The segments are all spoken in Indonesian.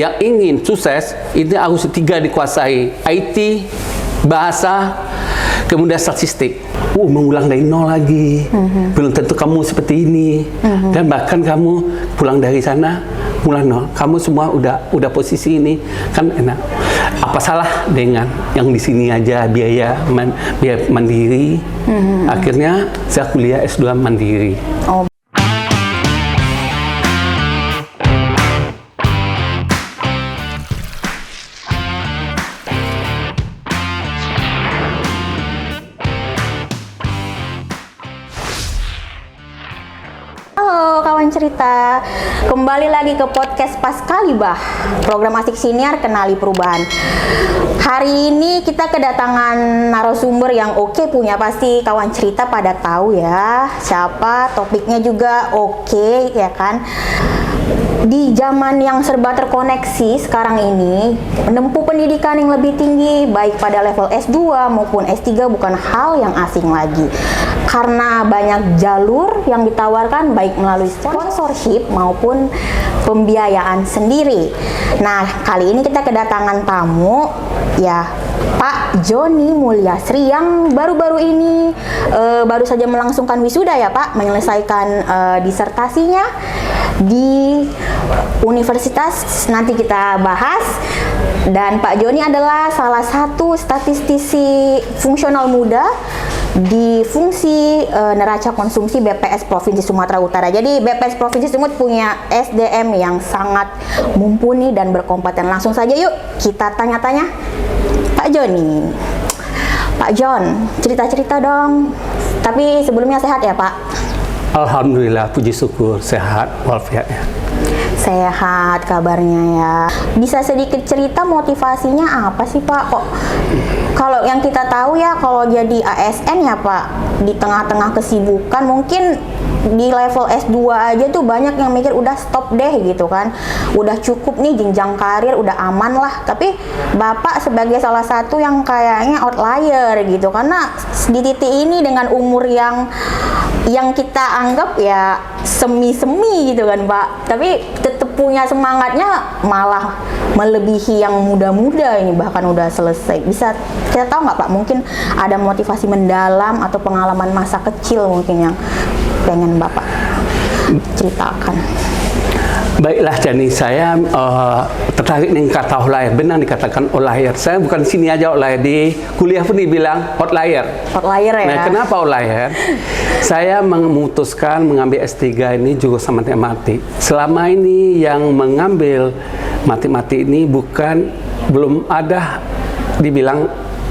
yang ingin sukses ini harus 3 dikuasai: IT, bahasa, kemudian statistik. Mengulang dari nol lagi. Belum tentu kamu seperti ini. Dan bahkan kamu pulang dari sana mulai nol. Kamu semua udah posisi ini, kan enak. Apa salah dengan yang di sini aja biaya mandiri? Akhirnya saya kuliah S2 mandiri. Halo kawan cerita, kembali lagi ke podcast Pascalibah, program asik siniar kenali perubahan. Hari ini kita kedatangan narasumber yang oke punya, pasti kawan cerita pada tahu ya siapa, topiknya juga oke ya kan. Di zaman yang serba terkoneksi sekarang ini, menempuh pendidikan yang lebih tinggi baik pada level S2 maupun S3 bukan hal yang asing lagi. Karena banyak jalur yang ditawarkan baik melalui sponsorship maupun pembiayaan sendiri. Nah, kali ini kita kedatangan tamu ya, Pak Joni Mulyasri yang baru-baru ini baru saja melangsungkan wisuda ya Pak, menyelesaikan disertasinya di universitas, nanti kita bahas. Dan Pak Joni adalah salah satu statistisi fungsional muda di fungsi neraca konsumsi BPS Provinsi Sumatera Utara. Jadi BPS Provinsi Sumut punya SDM yang sangat mumpuni dan berkompeten. Langsung saja yuk kita tanya-tanya Pak Joni. Pak Jon, cerita-cerita dong. Tapi sebelumnya sehat ya Pak? Alhamdulillah, puji syukur sehat walafiatnya. Sehat kabarnya ya. Bisa sedikit cerita motivasinya apa sih Pak? Kok kalau yang kita tahu ya, kalau jadi ASN ya Pak, di tengah-tengah kesibukan mungkin di level S2 aja tuh banyak yang mikir udah stop deh gitu kan, udah cukup nih jenjang karir, udah aman lah. Tapi Bapak sebagai salah satu yang kayaknya outlier gitu, karena di titik ini dengan umur yang kita anggap ya semi-semi gitu kan Pak, tapi tetap punya semangatnya malah melebihi yang muda-muda ini, bahkan udah selesai. Bisa kita tahu nggak Pak, mungkin ada motivasi mendalam atau pengalaman masa kecil mungkin yang pengen Bapak ceritakan? Baiklah Jani, saya tertarik dengan kata outlier. Benar dikatakan outlier. Saya bukan sini aja outlier, di kuliah pun dibilang outlier. Outlier ya? Nah, kenapa outlier? Saya memutuskan mengambil S3 ini jurusan matematik. Selama ini yang mengambil matematik ini belum ada dibilang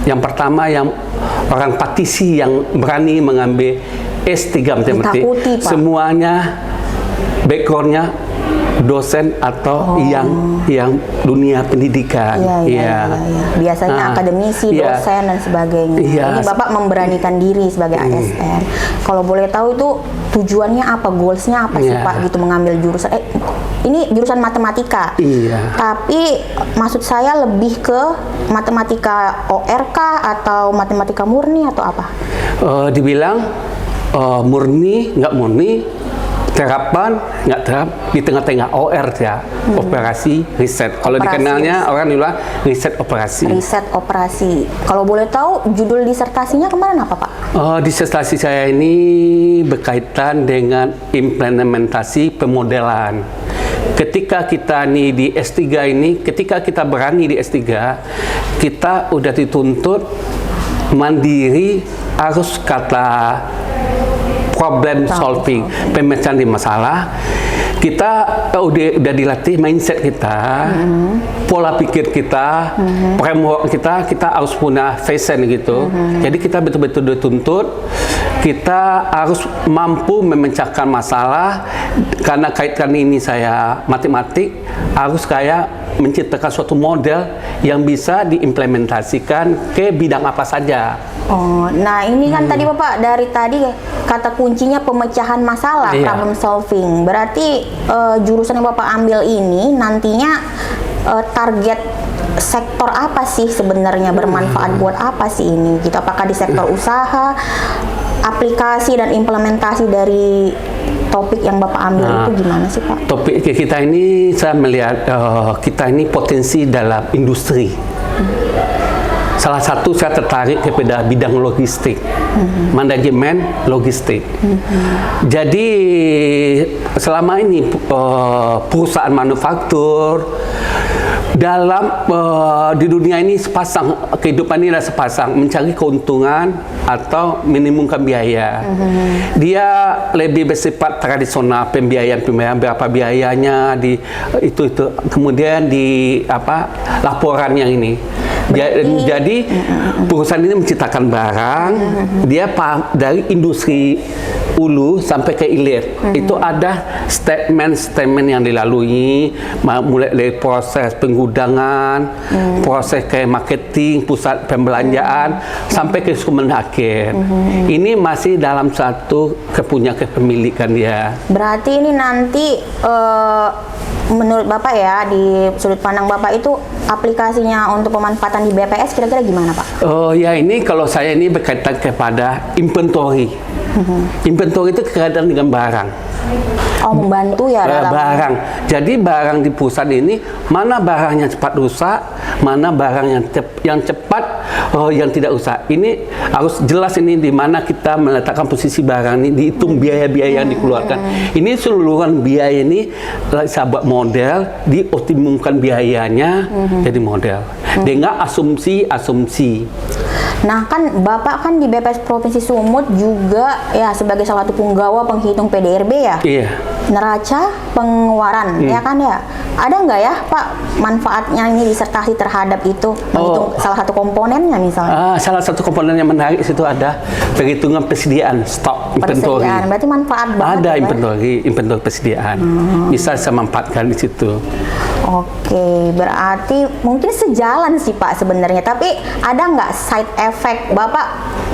yang pertama yang orang praktisi yang berani mengambil S3 matematik. Ditakuti, Pak. Semuanya backgroundnya dosen atau yang dunia pendidikan. Iya. Biasanya akademisi, dosen dan sebagainya. Ini Bapak memberanikan diri sebagai ASN. Kalau boleh tahu itu tujuannya apa, goalsnya apa sih Pak gitu mengambil jurusan? Ini jurusan matematika. Iya. Tapi maksud saya lebih ke matematika ORK atau matematika murni atau apa? Dibilang murni, nggak murni. Terapan nggak terap, di tengah-tengah OR ya, operasi riset. Kalau dikenalnya orang bilang riset operasi. Riset operasi. Kalau boleh tahu judul disertasinya kemarin apa Pak? Disertasi saya ini berkaitan dengan implementasi pemodelan. Ketika kita nih di S3 ini, ketika kita berani di S3, kita udah dituntut mandiri, harus kata problem solving, pemecahan di masalah. Kita udah dilatih mindset kita, pola pikir kita, framework kita harus punya fashion gitu. Jadi kita betul-betul dituntut, kita harus mampu memecahkan masalah. Karena kaitkan ini saya matematik, harus kayak menciptakan suatu model yang bisa diimplementasikan ke bidang apa saja. Nah ini kan tadi Bapak dari tadi kata kuncinya pemecahan masalah, problem solving. Berarti jurusan yang Bapak ambil ini nantinya target sektor apa sih sebenarnya, bermanfaat buat apa sih ini? Gitu. Apakah di sektor usaha, aplikasi dan implementasi dari topik yang Bapak ambil itu gimana sih Pak? Topik kita ini saya melihat kita ini potensi dalam industri. Salah satu saya tertarik kepada bidang logistik, manajemen logistik. Jadi selama ini perusahaan manufaktur dalam di dunia ini sepasang, kehidupan ini adalah sepasang, mencari keuntungan atau minimumkan biaya. Dia lebih bersifat tradisional, pembiayaan berapa biayanya di itu kemudian di laporan yang ini. Jadi perusahaan ini menciptakan barang, dia dari industri hulu sampai ke hilir. Itu ada statement yang dilalui, mulai dari proses penggudangan, proses kayak marketing, pusat pembelanjaan, sampai ke konsumen akhir. Ini masih dalam satu kepemilikan dia. Berarti ini nanti menurut Bapak ya, di sudut pandang Bapak itu aplikasinya untuk pemanfaatan di BPS kira-kira gimana Pak? Oh ya, ini kalau saya ini berkaitan kepada inventory. Inventory itu kaitan dengan barang. Oh, membantu ya dalam barang. Jadi barang di perusahaan ini, mana barang yang cepat rusak, mana barang yang cepat yang tidak rusak. Ini harus jelas ini di mana kita meletakkan posisi barang ini, dihitung biaya-biaya yang dikeluarkan. Ini seluruhan biaya ini saya buat model, dioptimumkan biayanya jadi model dengan asumsi-asumsi. Nah kan Bapak kan di BPS Provinsi Sumut juga ya sebagai salah satu penggawa penghitung PDRB ya? Iya. Neraca pengeluaran ya kan ya? Ada nggak ya Pak manfaatnya ini disertasi terhadap itu menghitung salah satu komponennya misalnya? Salah satu komponen yang menarik itu ada perhitungan persediaan stok inventory. Persediaan, berarti manfaat banget. Ada ya, inventory persediaan. Bisa saya manfaatkan di situ. Oke, berarti mungkin sejalan sih Pak sebenarnya. Tapi ada nggak side effect Bapak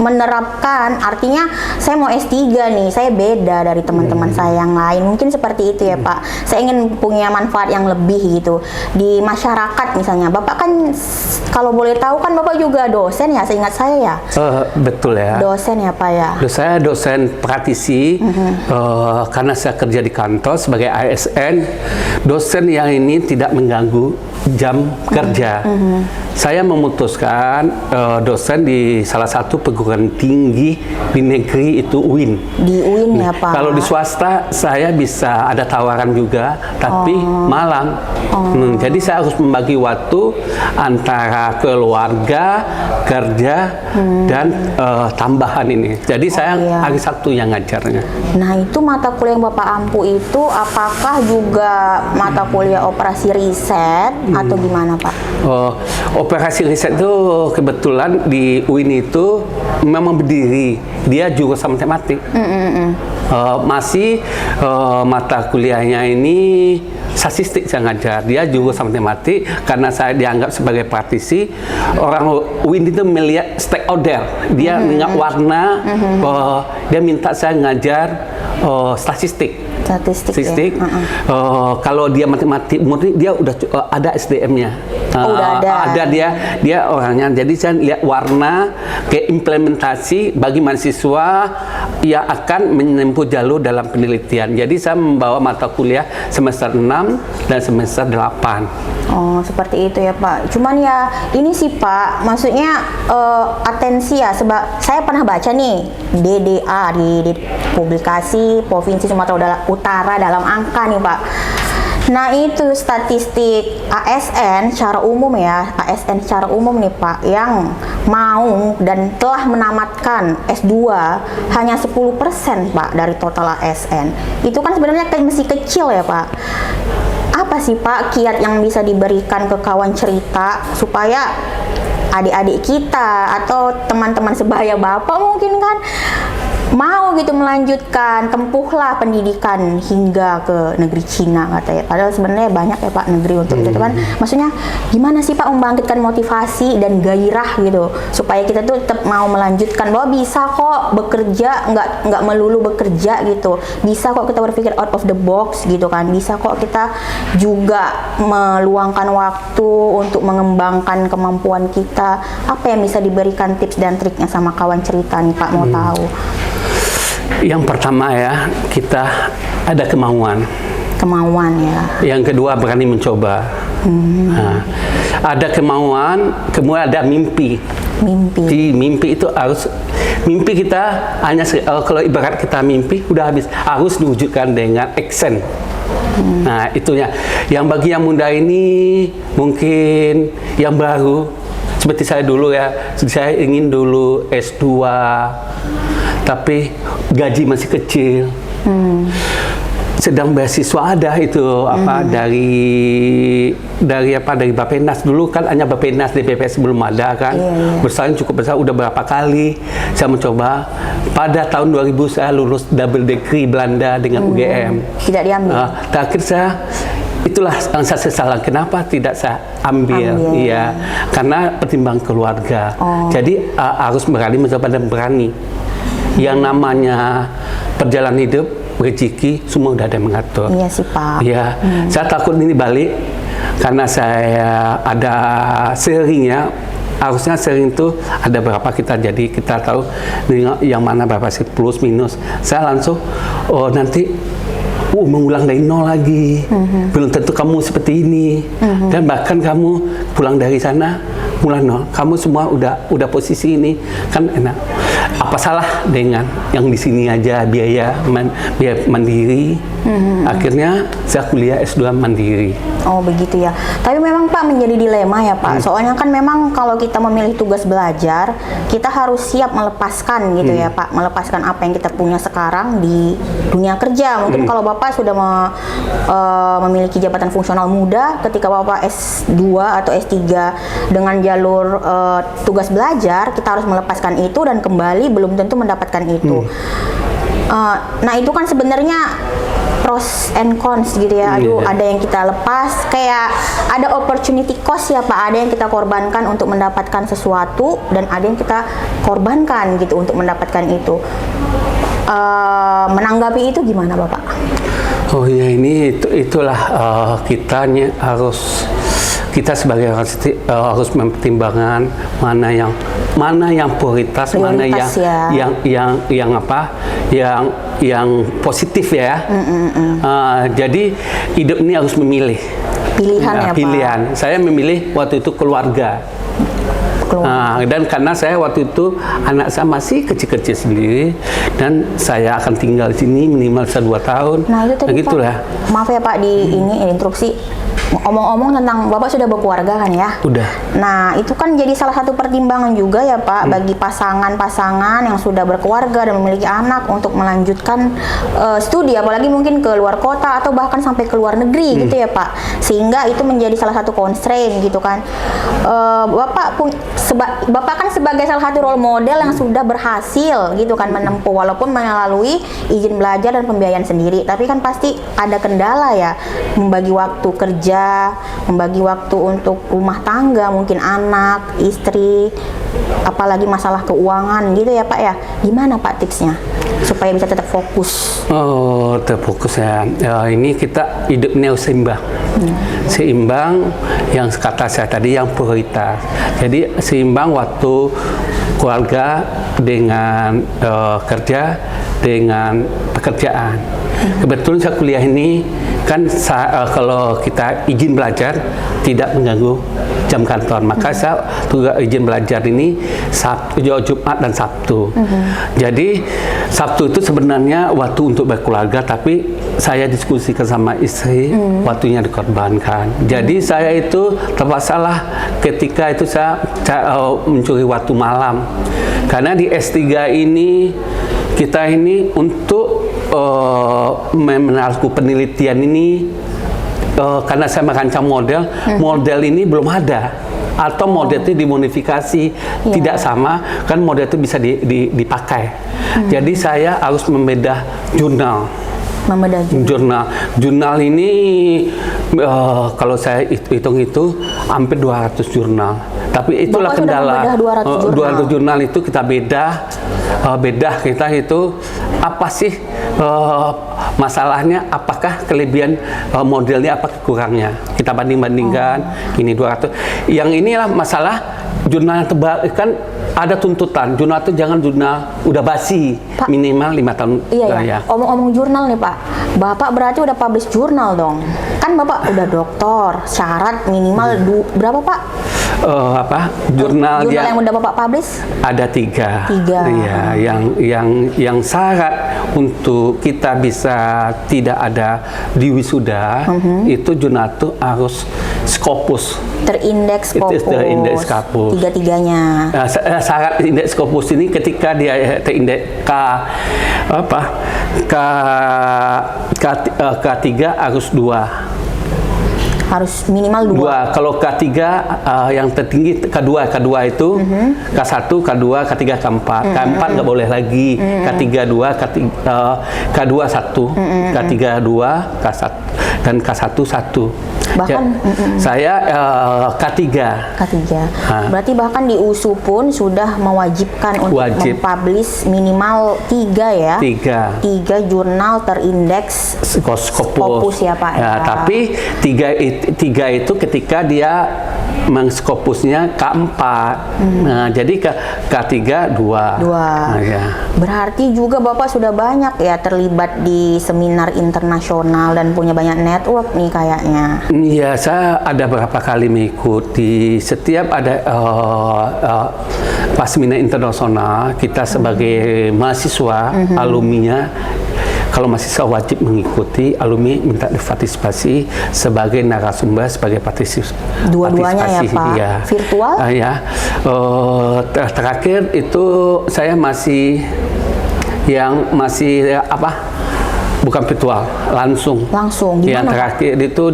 menerapkan? Artinya saya mau S3 nih, saya beda dari teman-teman saya yang lain. Mungkin seperti itu ya Pak. Saya ingin punya manfaat yang lebih gitu di masyarakat misalnya. Bapak kan kalau boleh tahu kan Bapak juga dosen ya, seingat saya ya. Betul ya. Dosen ya Pak ya. Saya dosen praktisi karena saya kerja di kantor sebagai ASN. Dosen yang ini tidak mengganggu jam kerja. Saya memutuskan dosen di salah satu perguruan tinggi di negeri itu UIN. Di UIN ya Pak. Kalau di swasta saya bisa ada tawaran juga, tapi malam. Jadi saya harus membagi waktu antara keluarga, kerja, dan tambahan ini. Jadi saya hari Sabtu yang ngajarnya. Nah itu mata kuliah yang Bapak ampu itu apakah juga mata kuliah operasi riset atau gimana Pak? Operasi riset itu kebetulan di UIN itu memang berdiri, dia jurusan matematik. Masih mata kuliahnya ini statistik saya ngajar, dia jurusan matematik. Karena saya dianggap sebagai praktisi, orang UIN itu melihat stakeholder, dia ingat warna, dia minta saya ngajar statistik. Kalau dia matematik murni, dia udah ada SDM-nya. Udah ada. Dia orangnya. Jadi saya lihat warna ke implementasi bagi mahasiswa yang akan menempuh jalur dalam penelitian. Jadi saya membawa mata kuliah semester 6 dan semester 8. Oh, seperti itu ya Pak. Cuman ya ini sih Pak, maksudnya atensi ya, sebab saya pernah baca nih DDA di publikasi Provinsi Sumatera Utara dalam angka nih Pak. Nah itu statistik ASN secara umum ya, ASN secara umum nih Pak, yang mau dan telah menamatkan S2 hanya 10% Pak dari total ASN. Itu kan sebenarnya masih kecil ya Pak. Apa sih Pak kiat yang bisa diberikan ke kawan cerita supaya adik-adik kita atau teman-teman sebaya Bapak mungkin kan mau gitu melanjutkan, tempuhlah pendidikan hingga ke negeri Cina katanya. Padahal sebenarnya banyak ya Pak negeri untuk itu kan. Maksudnya gimana sih Pak membangkitkan motivasi dan gairah gitu supaya kita tuh tetap mau melanjutkan bahwa bisa kok bekerja, nggak melulu bekerja gitu. Bisa kok kita berpikir out of the box gitu kan. Bisa kok kita juga meluangkan waktu untuk mengembangkan kemampuan kita. Apa yang bisa diberikan tips dan triknya sama kawan cerita nih Pak, mau tahu? Yang pertama ya, kita ada kemauan. Kemauan ya. Yang kedua berani mencoba. Nah, ada kemauan, kemudian ada mimpi. Di mimpi itu harus, mimpi kita hanya kalau ibarat kita mimpi udah habis, harus diwujudkan dengan action. Nah itunya. Yang bagi yang muda ini mungkin yang baru, seperti saya dulu ya, saya ingin dulu S2, tapi gaji masih kecil. Sedang beasiswa ada itu dari Bappenas dulu kan, hanya Bappenas, DPPS belum ada kan. Bersaing cukup besar, udah berapa kali saya mencoba. Pada tahun 2000 saya lulus double degree Belanda dengan UGM. Tidak diambil. Terakhir itulah yang saya sesalah, kenapa tidak saya ambil. Iya, karena pertimbang keluarga. Jadi harus berani mencoba dan berani. Yang namanya perjalanan hidup, rezeki, semua udah ada yang mengatur. Iya sih Pak. Iya, saya takut ini balik karena saya ada sharingnya. Harusnya sharing itu ada berapa kita, jadi kita tahu yang mana berapa sih plus minus. Saya langsung nanti mengulang dari nol lagi. Belum tentu kamu seperti ini. Dan bahkan kamu pulang dari sana mulai nol. Kamu semua udah posisi ini, kan enak. Apa salah dengan yang di sini aja biaya mandiri? Akhirnya saya kuliah S2 mandiri. Oh begitu ya. Tapi memang Pak menjadi dilema ya Pak. Soalnya kan memang kalau kita memilih tugas belajar, kita harus siap melepaskan gitu ya Pak. Melepaskan apa yang kita punya sekarang di dunia kerja. Mungkin kalau Bapak sudah memiliki jabatan fungsional muda, ketika Bapak S2 atau S3 dengan jalur tugas belajar, kita harus melepaskan itu dan kembali belum tentu mendapatkan itu. Nah itu kan sebenarnya pros and cons gitu ya. Aduh, ada yang kita lepas, kayak ada opportunity cost ya Pak. Ada yang kita korbankan untuk mendapatkan sesuatu dan ada yang kita korbankan gitu untuk mendapatkan itu. Menanggapi itu gimana Bapak? Oh ya, itulah kita sebagai harus mempertimbangkan mana yang prioritas, mana yang positif ya. Jadi hidup ini harus memilih pilihan. Saya memilih waktu itu keluarga. Dan karena saya waktu itu anak saya masih kecil-kecil sendiri dan saya akan tinggal di sini minimal 2 tahun. Nah itu tadi gitulah. Pak, maaf ya Pak di interupsi. Omong-omong tentang Bapak sudah berkeluarga kan ya? Udah. Nah, itu kan jadi salah satu pertimbangan juga ya Pak bagi pasangan-pasangan yang sudah berkeluarga dan memiliki anak untuk melanjutkan studi, apalagi mungkin ke luar kota atau bahkan sampai ke luar negeri gitu ya Pak. Sehingga itu menjadi salah satu constraint gitu kan. Bapak kan sebagai salah satu role model yang sudah berhasil gitu kan menempuh, walaupun melalui izin belajar dan pembiayaan sendiri, tapi kan pasti ada kendala ya, membagi waktu kerja, membagi waktu untuk rumah tangga, mungkin anak, istri, apalagi masalah keuangan gitu ya Pak ya. Gimana Pak tipsnya supaya bisa tetap fokus? Oh, terfokus ya. Ini kita hidupnya harus seimbang. Seimbang yang kata saya tadi, yang prioritas. Jadi seimbang waktu keluarga dengan kerja dengan pekerjaan. Kebetulan saya kuliah ini kan kalau kita izin belajar tidak mengganggu jam kantor, maka saya tugas izin belajar ini Sabtu, Jumat dan Sabtu. Jadi Sabtu itu sebenarnya waktu untuk berkeluarga, tapi saya diskusikan sama istri, waktunya dikorbankan. Jadi saya itu terpaksalah ketika itu saya mencuri waktu malam, karena di S3 ini kita ini untuk melakukan penelitian ini, karena saya merancang model ini belum ada, atau model itu dimodifikasi, tidak sama kan, model itu bisa dipakai. Jadi saya harus membedah jurnal. Jurnal ini kalau saya hitung itu hampir 200 jurnal. Tapi itulah Bapak kendala. 200 jurnal itu kita bedah kita itu apa sih masalahnya, apakah kelebihan modelnya, apa kurangnya. Kita bandingkan ini 200. Yang inilah masalah jurnal yang tebal kan, ada tuntutan jurnal itu jangan jurnal udah basi, Pak, minimal 5 tahun. Iya ya. ya. Omong-omong jurnal nih Pak, Bapak berarti udah publish jurnal dong. Kan Bapak udah doktor, syarat minimal berapa Pak? Jurnal yang udah Bapak publish? Ada 3. 3. Iya, yang syarat untuk kita bisa tidak ada di wisuda itu jurnal itu harus Scopus. Terindeks Scopus. Itu terindeks Scopus. 3-3-nya. Syarat indeks Scopus ini ketika dia terindeks K3 harus 2. Harus minimal 2. Kalau K3 yang tertinggi K2 itu K1, K2, K3, K4. K4 nggak boleh lagi. K3 2, K2 1, K3 2, K1 dan K1 1. Bahkan saya K3. Berarti bahkan di USU pun sudah mewajibkan untuk mempublish minimal 3 ya. 3 jurnal terindeks Scopus ya Pak. Ya, tapi 3 itu ketika dia Scopusnya K4. Nah, jadi K3 2. Nah, ya. Berarti juga Bapak sudah banyak ya terlibat di seminar internasional dan punya banyak network nih kayaknya. Iya, saya ada beberapa kali mengikuti. Setiap ada pas seminar internasional, kita sebagai mahasiswa, alumninya, kalau mahasiswa wajib mengikuti, alumni minta dipartisipasi sebagai narasumber, sebagai partisipasi. Dua-duanya ya Pak? Ya. Virtual? Terakhir itu saya masih bukan virtual, langsung. Gimana? Yang terakhir itu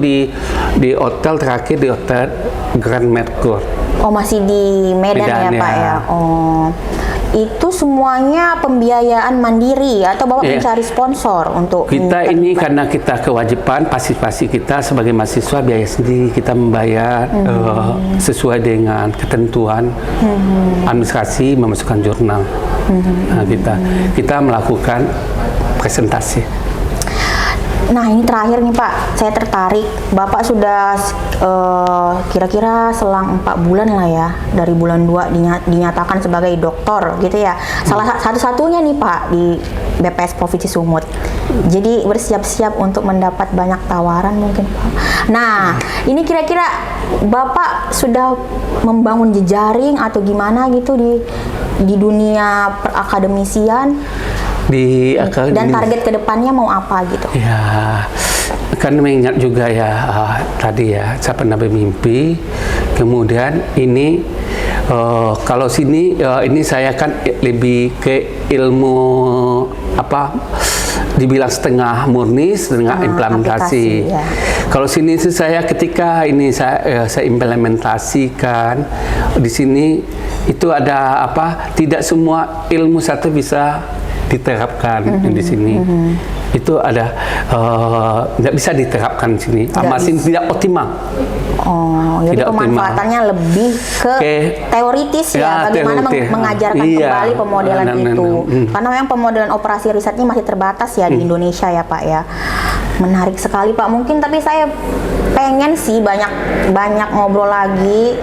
di hotel terakhir di hotel Grand Mercure. Oh, masih di Medan ya Pak ya? Oh, itu semuanya pembiayaan mandiri atau Bapak mencari sponsor untuk kita ini karena kita kewajiban partisipasi kita sebagai mahasiswa biaya sendiri, kita membayar sesuai dengan ketentuan administrasi memasukkan jurnal. Nah, kita melakukan presentasi. Nah, ini terakhir nih Pak, saya tertarik. Bapak sudah kira-kira selang 4 bulan lah ya, dari bulan 2 dinyatakan sebagai doktor gitu ya. Salah satu-satunya nih Pak di BPS Provinsi Sumut. Jadi bersiap-siap untuk mendapat banyak tawaran mungkin Pak. Nah, ini kira-kira Bapak sudah membangun jejaring atau gimana gitu di dunia perakademisian? Dan target kedepannya mau apa gitu? Ya, kan mengingat juga ya tadi ya saya pernah bermimpi. Kemudian ini kalau sini ini saya kan lebih ke ilmu dibilang setengah murni, setengah implementasi. Ya. Kalau sini sih saya ketika ini saya implementasikan di sini itu ada tidak semua ilmu satu bisa diterapkan di sini. Itu ada nggak bisa diterapkan di sini. Masih tidak optimal. Oh, jadi pemanfaatannya lebih ke teoritis ya, bagaimana mengajarkan kembali pemodelan itu. Karena memang pemodelan operasi risetnya masih terbatas ya di Indonesia ya Pak ya. Menarik sekali Pak. Mungkin tapi saya pengen sih banyak ngobrol lagi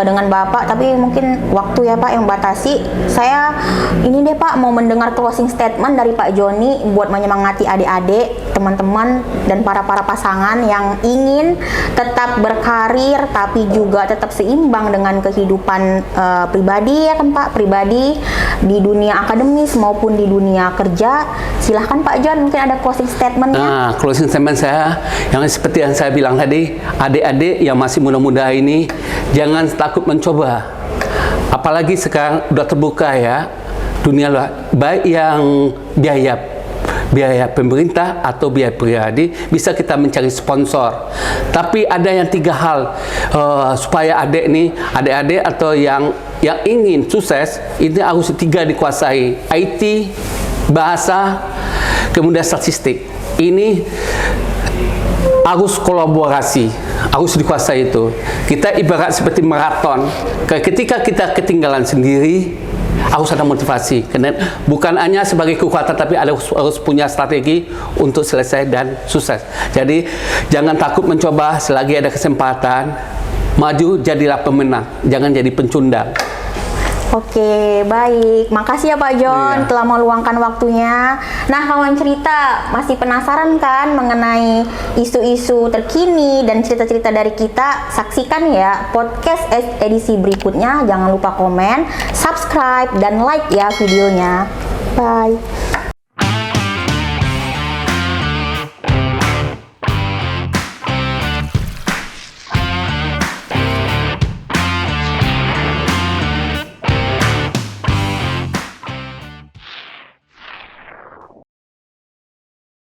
dengan Bapak, tapi mungkin waktu ya Pak yang batasi. Saya ini deh Pak mau mendengar closing statement dari Pak Joni buat menyemangati adik-adik, teman-teman dan para pasangan yang ingin tetap berkarir tapi juga tetap seimbang dengan kehidupan pribadi ya kan Pak, pribadi di dunia akademis maupun di dunia kerja. Silahkan Pak Jon, mungkin ada closing statementnya. Nah, closing statement saya yang seperti yang saya bilang tadi, adik-adik yang masih muda-muda ini jangan takut mencoba. Apalagi sekarang udah terbuka ya dunia luar, baik yang biaya pemerintah atau biaya pribadi, bisa kita mencari sponsor. Tapi ada yang 3 hal supaya adik-adik atau yang ingin sukses, ini harus 3 dikuasai: IT, bahasa, kemudian statistik. Ini harus kolaborasi, harus dikuasai itu. Kita ibarat seperti maraton. Ketika kita ketinggalan sendiri, harus ada motivasi. Karena bukan hanya sebagai kekuatan, tapi harus punya strategi untuk selesai dan sukses. Jadi jangan takut mencoba selagi ada kesempatan. Maju, jadilah pemenang. Jangan jadi pencundang. Oke, baik. Makasih ya Pak John Iya. telah meluangkan waktunya. Nah, kawan cerita, masih penasaran kan mengenai isu-isu terkini dan cerita-cerita dari kita? Saksikan ya podcast edisi berikutnya. Jangan lupa komen, subscribe, dan like ya videonya. Bye.